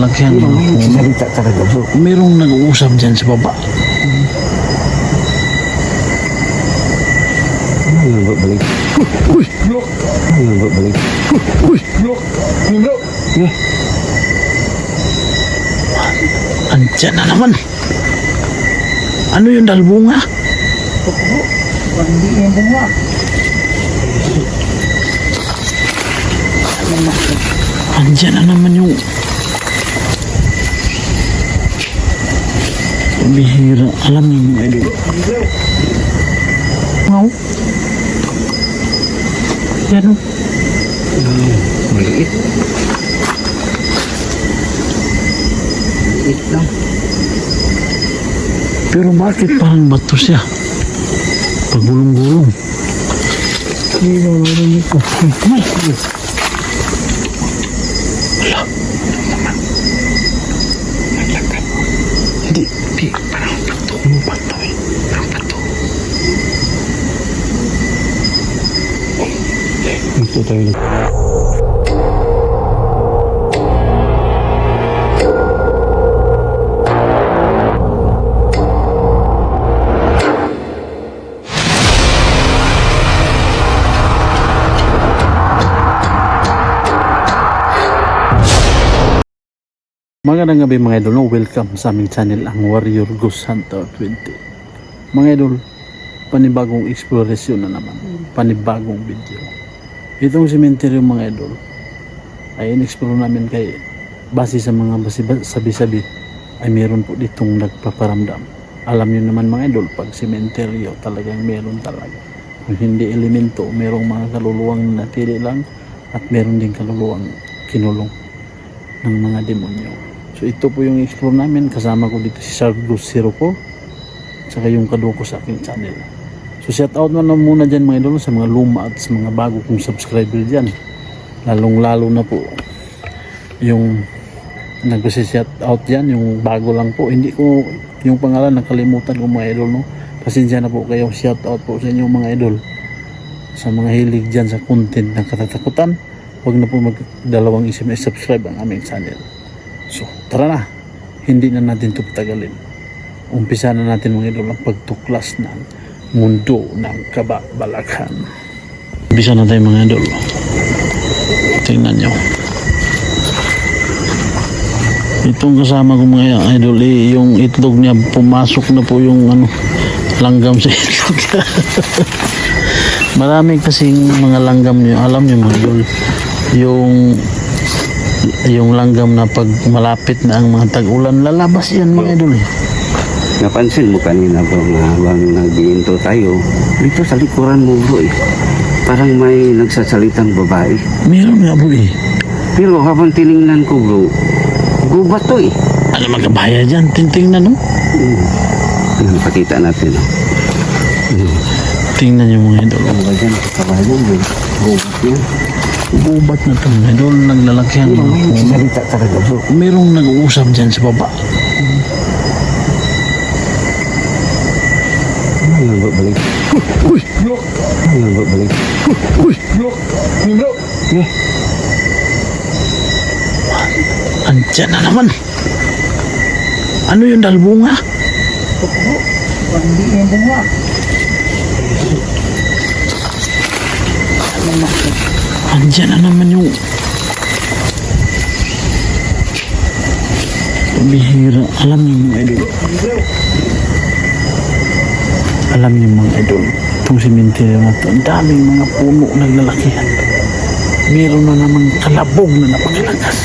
Lagyan mo. Salita talaga bro. Merong nag-uusap dyan sa baba. Ano bro, balik. Uy! Ano bro, balik. Uy! Bro! Andyan na naman. Ano yung dalbunga? Hindi yung bunga. Andyan na naman yung bihira. Alam niyo mga idol. Wow. Yan o. Maliit. Maliit lang. Pero bakit parang bato siya? Pagulong-gulong. Hindi lang marinig ko. May. Wala. Naglakad. Hindi. Parang bato. Bato eh. Parang bato. Ito tayo lang. Magandang gabi mga idol, welcome sa aming channel ang Warrior Ghost Hunter 20. Mga idol, panibagong eksplorasyon na naman, panibagong video. Itong cemetery mga idol ay in-explore namin kay base sa mga sabi-sabi ay meron po ditong nagpaparamdam. Alam niyo naman mga idol, pag cemetery talagang meron talaga. Kung hindi elemento, merong mga kaluluwang natili lang at meron din kaluluwang kinulong ng mga demonyo. So ito po yung explore namin, kasama ko dito si Sargus 04 saka yung kaduwa ko sa aking channel. So shout out na muna dyan mga idol sa mga luma at sa mga bago kong subscriber dyan, lalong lalo na po yung nag-shout out dyan, yung bago lang po, hindi ko yung pangalan nakalimutan ko mga idol, no? Pasensya na po kayo, shout out po sa inyo mga idol, sa mga hilig dyan sa content ng katatakutan. Huwag na po magdalawang isip na subscribe ang aming channel. So, tara na. Hindi na natin ito patagalin. Umpisa na natin mga idol ang pagtuklas ng mundo ng kababalaghan. Umpisa na tayo mga idol. Tingnan nyo. Itong kasama ko mga idol, yung itlog niya, pumasok na po yung langgam sa itlog. Marami kasing mga langgam niyo. Alam niyo mga idol, yung langgam na pag malapit na ang mga tag-ulan, lalabas yan mga idol. Napansin mo kanina bro na habang nag-iinto tayo, dito sa likuran mo bro parang may nagsasalitang babae. Meron nga bro eh. Pero habang tiningnan ko bro, gubat to eh. Ano magkabaya dyan? Tingnan no? Pakita natin. Tingnan nyo mga idol. Ano ba dyan? Kabaya dyan bro. Gubat yan. Ubat na ito mga idol. Naglalakyan. Salita talaga bro. Merong nag-uusap dyan sa baba. Ano ba balik? Uy! Ano ba balik? Uy! Andyan na naman. Ano yung dalbunga? Hindi yung bunga. Andyan na naman yung bihira. Alam niyo mga idol. Alam niyo mga idol, itong cemetery na ito, ang daming mga puno naglalakihan. Meron na namang kalabog na napakalakas.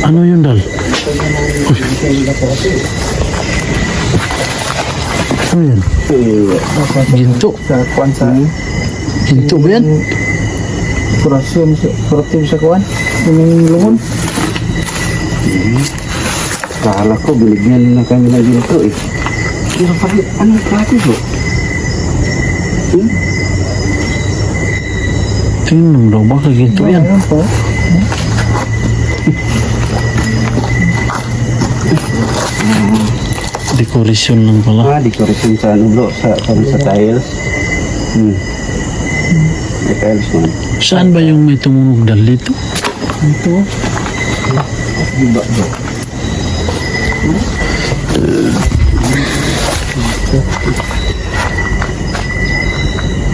Ano yun dal? Uy. Ano yan? Ginto. Sa kuwan sa Ginto ba yan? Kuratim sa kuwan. Yung lungon. Kala ko binigyan na kami na ginto eh. Pero pati, anong klase bro? Tingnan daw, baka ginto yan. Ayan po. Dekorasyon lang pala. Decoration sa ano bro, sa tiles. May tiles man. Saan ba yung may tumunog dal dito? Ito. Diba bro?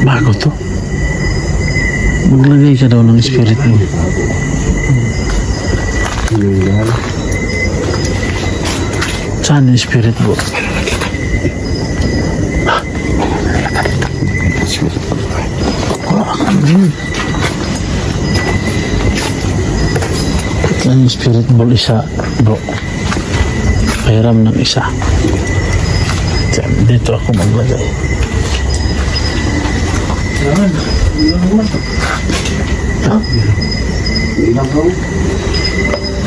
Bago to. Maglagay ka daw ng spirit mo. Yan. Saan yung spirit mo? Wala ka din. Saan yung spirit ball isa, bro? Pahiram ng isa. Diyan, dito ako maglagay. Ilang bro?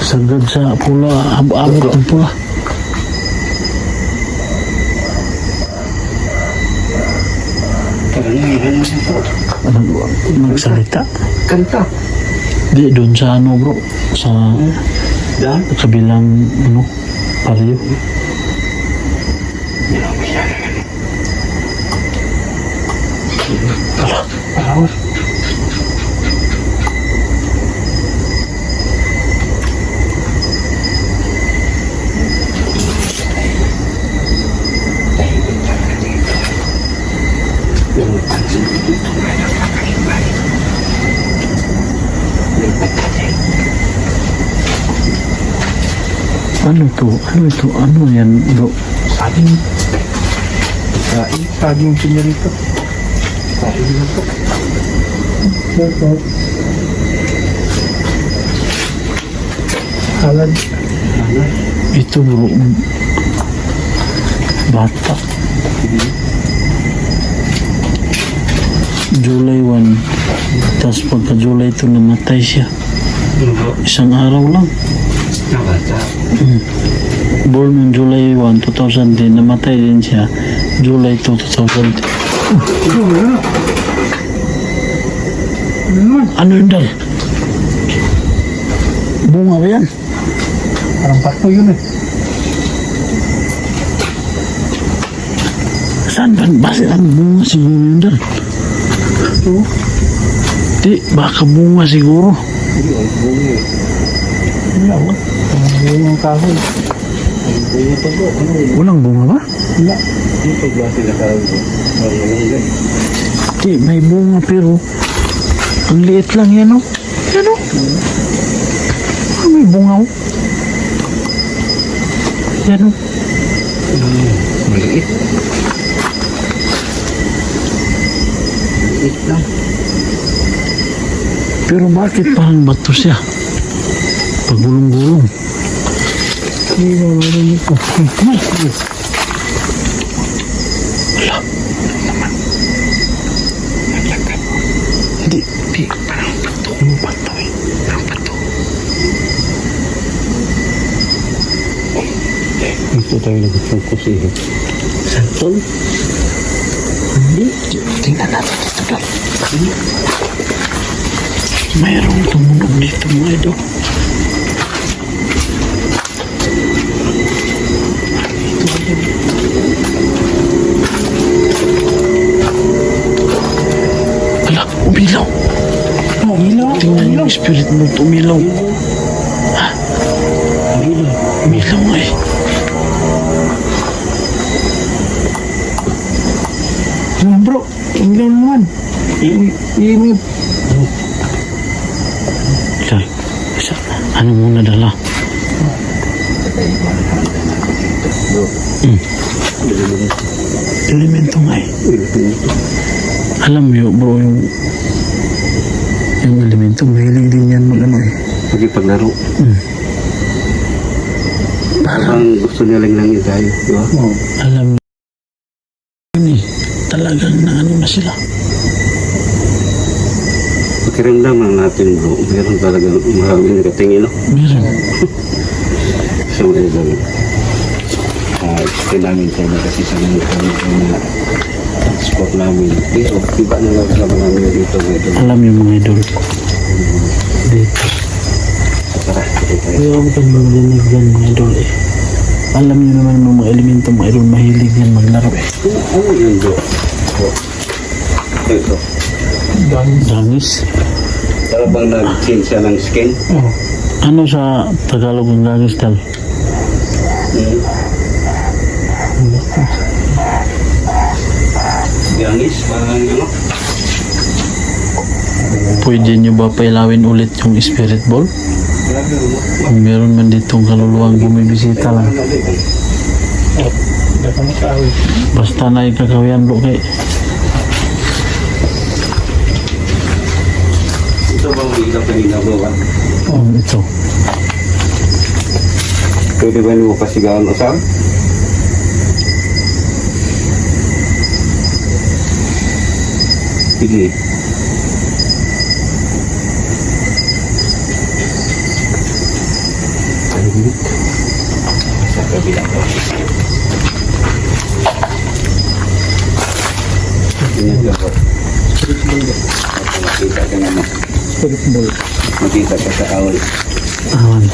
Sagad sa pula, abot ang pula. Karamihan mo ito. Nagsalita. Kanta. Di, doon sa ano bro, sa Dan? kabilang ano, palyo. Power. Ano to? Ano ito? Ano yan bro? Saging. Saging pinirito. Saging na to. Ito. Salad. Ito bro, bata. July 1. Tapos pagka July 2 namatay siya. Isang araw lang. Nabata. Born on July 1, 2010. Namatay din siya July 2, 2010. Ito wala. Ano naman? Ano yun dal? Bunga ba yan? Parang pato yun eh. Saan ba? Bakit ang bunga siguro yun dal? Ito. Di, baka bunga siguro. Hindi, ay bunga eh. Wala ko. Parang yung kahoy. Ay bunga to bro. Ano yun? Walang bunga ba? Wala. Ano pagbasa na tawag ko? Marunong Di, may bunga pero ang liit lang yan o. Yan o. May bunga o. Yan o. Maliit. Maliit lang. Pero bakit parang bato siya? Pagulong-gulong. Hindi ba marinig ko? Wala. Naglakad. Hindi, hindi. Parang bato. Yung bato eh. Parang bato. Ito tayo nag-focus eh. Santol? Hindi. Tingnan natin dito dal. Mayroong tumunog dito mga idol. Ala, umilaw. Ilaw. Tingnan yung spirit mo, umilaw. Ha? Umilaw nga eh. Ano bro? Ilaw naman. Iinip. Sir, ano muna dala? Elemento nga eh. Alam mo bro, yung elemento, mahilig din yan mag ano eh. Paglaro. Parang Parang gusto niya lang lang tayo. Di ba? alam niyo yun eh. Talagang na ano na sila. Pakiramdam lang natin bro. Meron talaga maraming nakatingin. No? Meron. So, explain namin sa inyo kasi sa mga kami na spot namin. Dito, iba na lang naman namin dito ngayon. Alam niyo mga idol. Dito. Tara, dito tayo. Pero ako pag marinig yan mga idol eh. Alam niyo naman mga elemento mga idol, mahilig yan maglaro eh. Ano yun, bro? Ito. Dangis. Para bang nag-change siya ng skin? Oh. Ano sa Tagalog ng dangis tal? Yangis, parang ano? Pwede niyo ba pailawin ulit yung spirit ball? Grabe, ano? Kung meron man ditong kaluluwang bumibisita lang. Dapat makaawit. Basta na ikakawian bro kay. Ito bang ilaw kanina, bro? Ito. Pwede ba mo pasigawan usap? Sige. Sa kabila ko. Ganyan ka po. Makita ka naman. Spirit ball. Makita ka sa awal. Awan.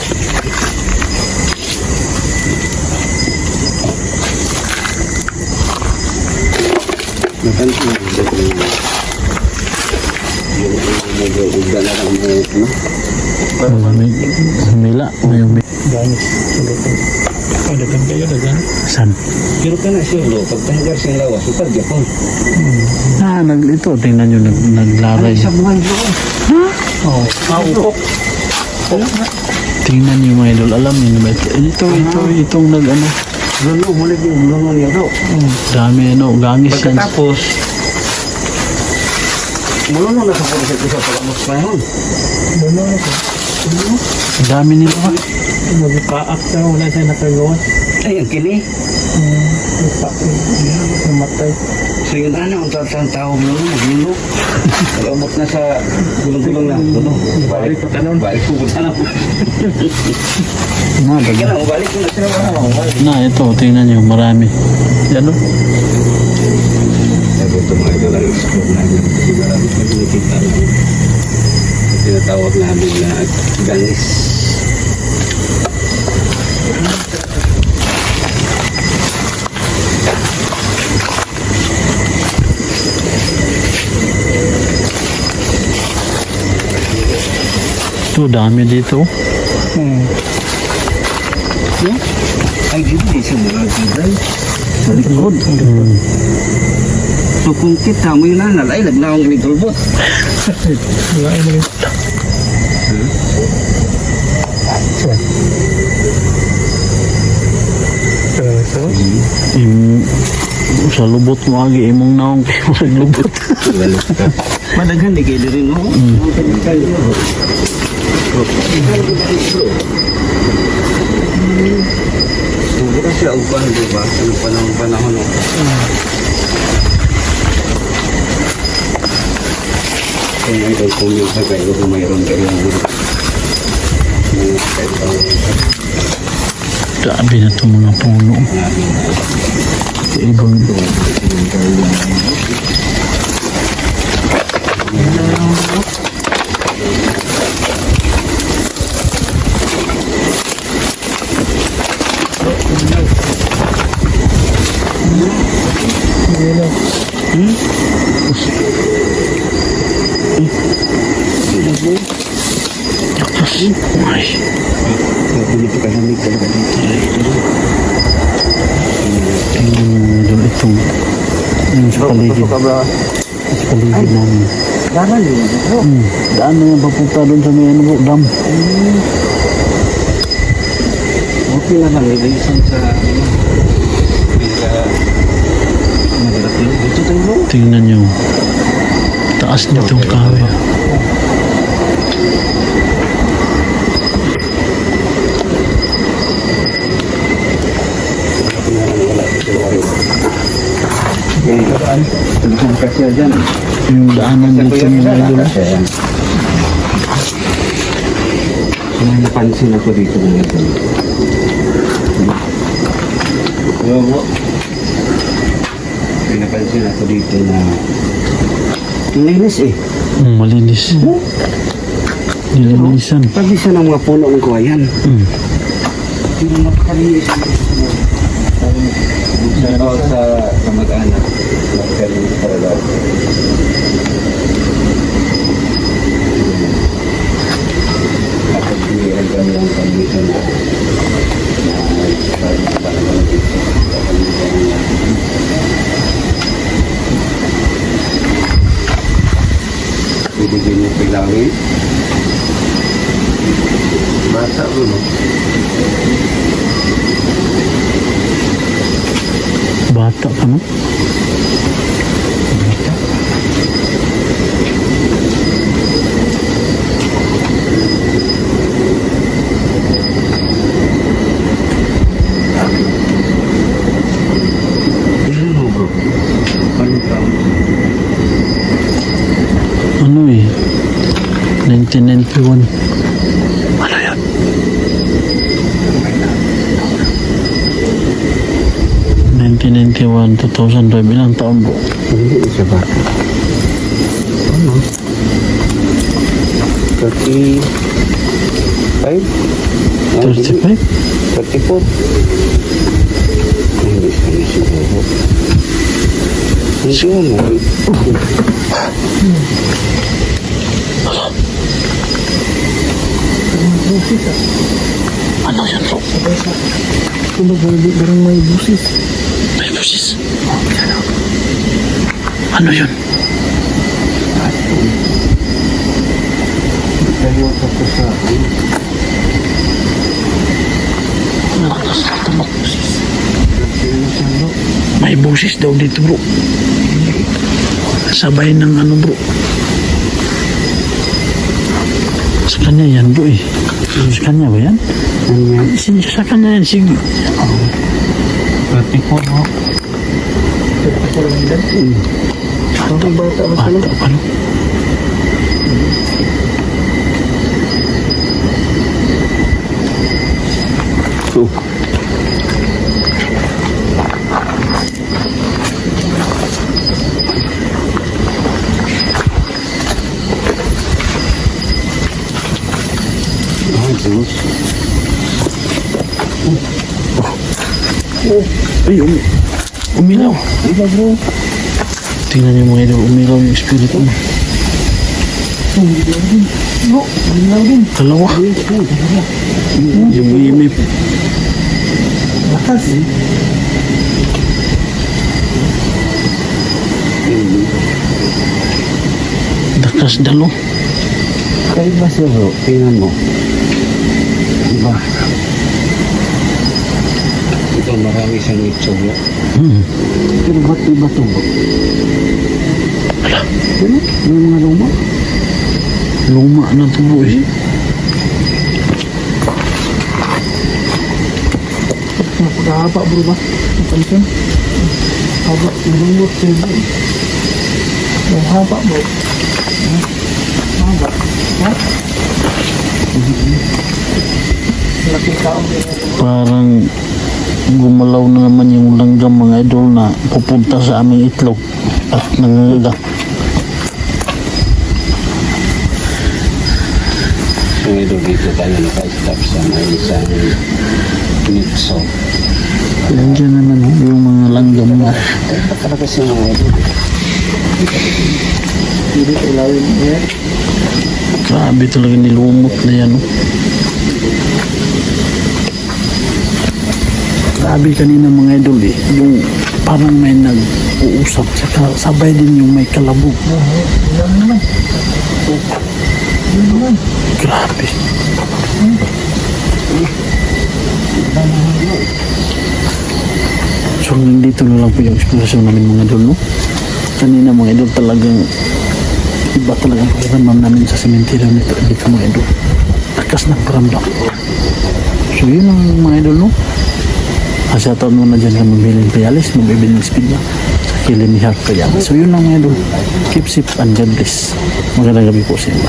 Napansin mo dito yung medyo ugda na lang mo, ano? Humila. May humila. Dangis. Sulutan. Oh, dagan kayo, dagan. San? Pero ka na siya, lo, pagtanggal siyang lawas, upad Japon. Ito. Tingnan nyo. Naglaray. buhay, bro. Oh. Ukok. Tingnan nyo mga idol. Alam niyo ba? Itong nag ano. Lulo, muli yung lulo niya, bro. Dami ano. Gangis yan. Pagkatapos, mulunong na sa pulis ito sa pagkamos pa yun. Ano na ko? Dami nila ba? Magpaak na wala siya nakagawa. Ay, ang kini. Namatay. So yun, ano, ang tatang tao mo, maglulo. Kalabot na sa gulong-gulong na. Lulo, balik ko tanon. Balik ko tanon. Kaya na, balik ko na sila. Ito. Tingnan nyo. Marami. Yan o. Sabi ito mga ito lang explore namin. Siguro pag nakita namin. Tinatawag namin na gangis. Ito. Dami dito. Ay, di siya mga gibay. Sa likod. So kung kita mo yun nanal, ay nagnaong mitulbot. Wala mo rin. Sa lubot mo agi. Imong naong kayo lubot. Madaghan di kayo rin, no? Siguro siya upan, di ba? Sa panahon, no? Kung ito kung yung sa kayo, kung mayroon kayo Grabe na itong mga puno. Ibang ay. dito ka lamig talaga dito. Tingnan mo doon itong sa paligid. Sa paligid namin. Daman yun, bro. Daan na yan papunta doon sa may ano po, dam. Okay na lang, ilaisan sa pinaka dito tayo, bro. Tingnan nyo. Taas nitong kahoy. Tulisan kasi dyan. Yung daanan dito mga idol. May napansin ako dito mga idol. Pinapansin ako dito na ang linis eh. Malinis. Nilinisan. Pagi siya ng mga puno ng kuwayan. Pero napakalinis. Sa kamag-anak. Napakalinis talaga. Kapag hinihiran kami ang kondisyon na ibigay niyo pilangin. Bata mo, no? Bata ka no? Ilan mo, bro? Anong taon? Ano eh? 1991. Ano yan? 1991, 2005. Ilang taon bro? Hindi siya bata. Ano? 35? 35? 34? Hindi siya na siguro. Hindi mo. Ano yan bro? Kung barang may busis. May busis. Ano yun? Tayo tapos sa Malakas na tamak busis. May busis daw dito bro. Sabay ng ano bro. Sa kanya yan bro eh. Sa kanya ba yan? Sa kanya yan. Sige. 34 mo. Bata mo Bata pa no? So, Diyos. Ay, umilaw. Iba bro. Tingnan niyo mga idol, umilaw yung spirit mo. Bro, umilaw din. Dalawa. Yung imip. Lakas. Dakas dalo. Kahit ba siya bro? Tingnan mo. Diba? Ito marami siyang itsura. Pero ba't iba ito bro? Ala, Ano? Yung mga luma? luma na ito bro eh. Napagahaba bro ba? Napansin? Haba. Nalunggot siya bro. Yung haba bro. Haba. Ha? Laki tao. Parang gumalaw na naman yung langgam mga idol na pupunta sa aming itlog at nangangaga. So ito dito tayo naka-stop sa may isang nitso. Nandiyan naman yung mga langgam na. Talaga siya mga ito. Hindi ko ilawin niya. Grabe talaga nilumot na yan. Oh. Grabe kanina mga idol eh. Yung parang may nag-uusap saka sabay din yung may kalabog. Ilang naman. Ilang naman. Grabe. So nandito na lang po yung explanation namin mga idol, no? Kanina mga idol talagang iba talagang pakiramdam namin sa sementeryo nito dito mga idol. Takas ng paramdam. So yun ang mga idol, no? Shoutout muna dyan ka mabiling Pialis, mabibiling speed na sa kilin ni Heart Pialis. So yun ang mga idol. Keep safe and God bless. Magandang gabi po sa inyo.